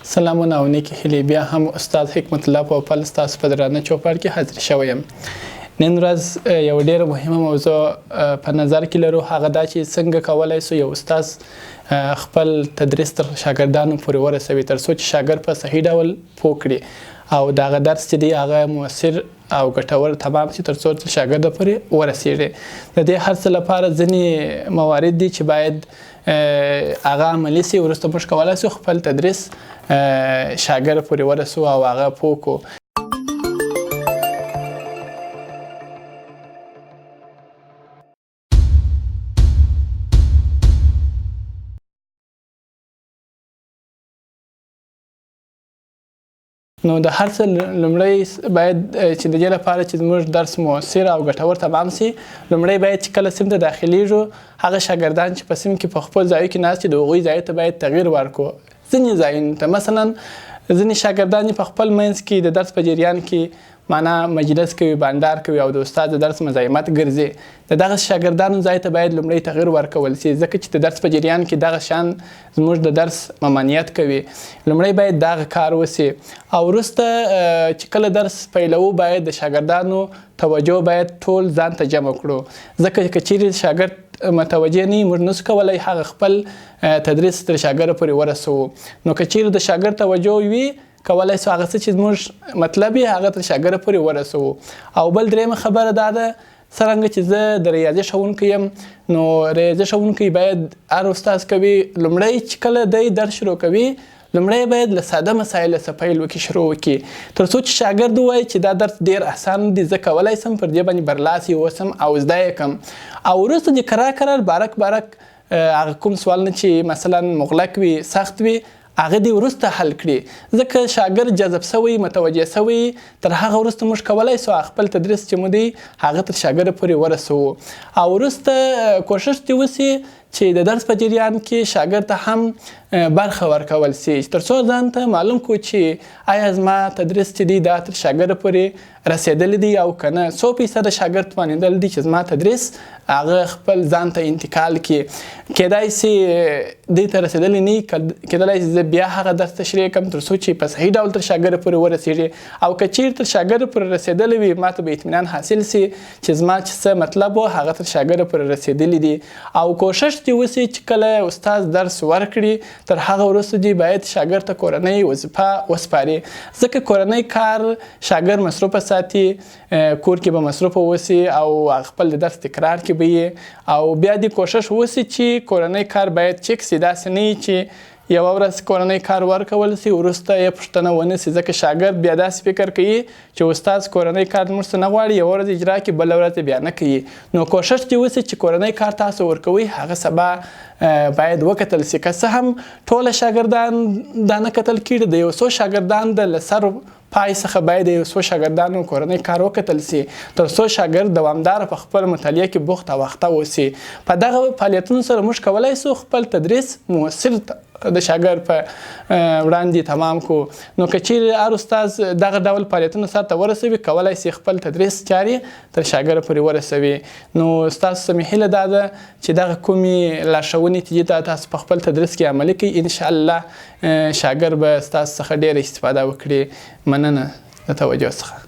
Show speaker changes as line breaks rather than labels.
سلامونه او نیکی هیلې بیا هم استاد حکمت الله پوپل ستاسو په درانه چوپړ کې حاضر شوی یم. نن ورځ یو ډېره مهمه موضوع په نظر کې لرو، هغه دا چې څنګه کولای سو یو استاد خپل تدریس تر شاګردانو پورې ورسوي تر څو چې شاګرد په صحیح ډول پوه کړي او دغه درس چې دی هغه موثر او ګټور تمام شي تر څو چې شاګرد پورې ورسیږي. د دې هر څه لپاره ځینې موارد دي چې باید هغه عملي سي. وروسته موږ کولی سو خپل تدریس شاګرد پورې ورسو او هغه پوه کړو. نو د هر څه لومړی باید چې د دې لپاره چې زموږ درس موثر او ګټور تمام سي، لومړی باید چې کله سیم ته داخلیږو هغه شاګردان چې په سیم کې په خپل ځایو کې ناست دي د هغوی ځایو ته باید تغییر ورکړو. ځینې ځایونو ته مثلا ځینې شاګردان په خپل منځ کې د درس په جریان کې معنا مجلس کوي، بانډار کوي او د استاد د درس مزاحمت ګرځي. د دغه شاګردانو ځای ته باید لومړی تغییر ورکول سي، ځکه چې د درس په جریان کې دغه شان زموږ د درس ممانعت کوي. لومړی باید دغه کار وسي او وروسته چې کله درس پیلوو باید د شاګردانو توجه باید ټول ځان ته جمع کړو، ځکه که چیرې شاګرد متوجه نه وي موږ نسو کولی هغه خپل تدریس تر شاګرد پورې ورسوو. نو که چیرې د شاګرد توجه وي کولی سو هغه څه چې زموږ مطلب یې هغه تر شاګرد پورې ورسوو. او بل درېیمه خبره دا ده، څرنګه چې زه د ریاضي ښوونکی یم نو ریاضي ښوونکی باید هر استاد کوي لومړی چې کله دی درس شروع کوي لومړی باید له ساده مسایلو څخه پیل وکړي، شروع وکړي تر څو چې شاګرد ووایي چې دا درس ډېر اسان دی، زه کولی سم پر دې باندې برلاسی اوسم او زده یې کړم. او وروسته د کرار بارک هغه کوم سوالونه چې مثلا مغلق وي، سخت وي، هغه دی وروسته حل کړي، ځکه شاګرد جذب سوی متوجه سوی تر هغه وروسته موږ کولی سو خپل تدریس چې مو دی هغه تر شاګرد پورې ورسوو. او وروسته کوشش دې وسي چې د درس په جریان کې شاګرد ته هم برخه ورکول سي تر څو ځان ته معلوم کړو چې آیا زما تدریس چې دی دا تر شاګرد پورې رسېدلی دی او که نه. 100% شاګرد توانېدل دي چې زما تدریس هغه خپل ځان ته انتقال کړي. کیدای سي دې ته رسېدلی نه وي، کیدلی سي زه بیا هغه درس تشریح کړم تر څو چې په صحیح ډول تر شاګرد پورې ورسېږي. او که چیرې تر شاګرد پورې رسېدلی وي ما ته به اطمینان حاصل سي چې زما چې څه مطلب و هغه تر شاګرد پورې رسېدلی دي. او کوشش دې وسي چې کله استاد درس ورکړي تر هغه وروسته دې باید شاګرد ته کورنۍ وظیفه وسپاري، ځکه کورنۍ کار شاګرد مصروفه ساتي، کور کې به مصروفه اوسي او خپل د درس تکرار کې به یې. او بیا دې کوشش وسي چې کورنۍ کار باید چک سي، داسې نه وي چې یوه ورځ کورنۍ کار ورکول سي وروسته یې پوښتنه ونه سي، ځکه شاګرد بیا داسې فکر کوي چې استاد کورنۍ کار موږ څه نه غواړي، یوه ورځ اجرا کړي بله ورځ بیا نه کوي. نو کوشش دې وسي چې کورنۍ کار تاسو ورکوئ هغه سبا باید وکتل سي. که څه هم ټوله شاګردان دا نه کتل کېږي، د یو څو شاګردان د سر پای څخه باید یو څو شاګردانو کورنۍ کار وکتل سي تر څو شاګرد دوامداره په خپل مطالعه کې بوخت او اخته اوسي. په دغه فعالیتونو سره موږ کولی سو خپل تدریس موثر د شاګرد په وړاندې تمام کو. نو که چیرې هر استاد دغه ډول فعالیتونو سرته ورسوي کولی سي خپل تدریس چارې تر شاګرد پورې ورسوي. نو ستاسو څه مې هیله دا ده چې دغه کومې لارښوونې چې تاسو په خپل تدریس کې عملي کړئ، انشاءالله شاګرد به ستاسو څخه ډېره استفاده وکړي. مننه د توجه څخه.